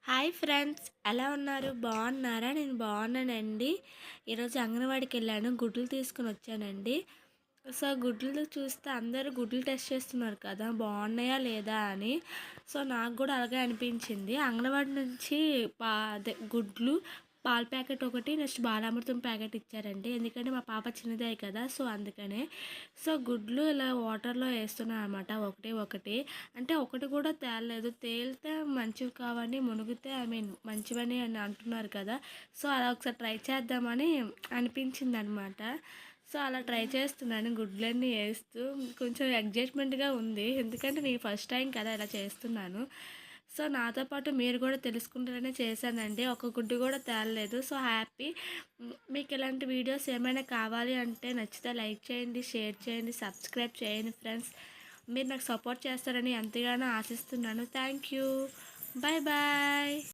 Hi friends, ఎలా ఉన్నారు? బాగున్నారా? నేను బాగున్నానండి. ఈరోజు అంగన్వాడికి వెళ్ళాను, గుడ్లు తీసుకుని వచ్చానండి. సో గుడ్లు చూస్తే అందరూ గుడ్లు టెస్ట్ చేస్తున్నారు కదా, బాగున్నాయా లేదా అని. సో నాకు కూడా అలాగే అనిపించింది. అంగన్వాడి నుంచి అదే గుడ్లు, పాల ప్యాకెట్ ఒకటి, నెక్స్ట్ బాలామృతం ప్యాకెట్ ఇచ్చారండి. ఎందుకంటే మా పాప చిన్నదే కదా, సో అందుకనే. సో గుడ్లు ఇలా వాటర్లో వేస్తున్నాను అనమాట, ఒకటి ఒకటి. అంటే ఒకటి కూడా తేలలేదు. తేలితే మంచివి కావని, మునిగితే మంచివని అని అంటున్నారు కదా. సో అలా ఒకసారి ట్రై చేద్దామని అనిపించింది అనమాట. సో అలా ట్రై చేస్తున్నాను, గుడ్లన్నీ వేస్తూ. కొంచెం ఎగ్జైట్మెంట్గా ఉంది, ఎందుకంటే నేను ఫస్ట్ టైం కదా ఇలా చేస్తున్నాను. సో నాతో పాటు మీరు కూడా తెలుసుకుంటారనే చేశానండి. ఒక గుడ్డు కూడా తేలలేదు. So happy. మీకు ఇలాంటి వీడియోస్ ఏమైనా కావాలి అంటే నచ్చితే లైక్ చేయండి, షేర్ చేయండి, సబ్స్క్రైబ్ చేయండి ఫ్రెండ్స్. మీరు నాకు సపోర్ట్ చేస్తారని ఎంతగానో ఆశిస్తున్నాను. Thank you. Bye bye.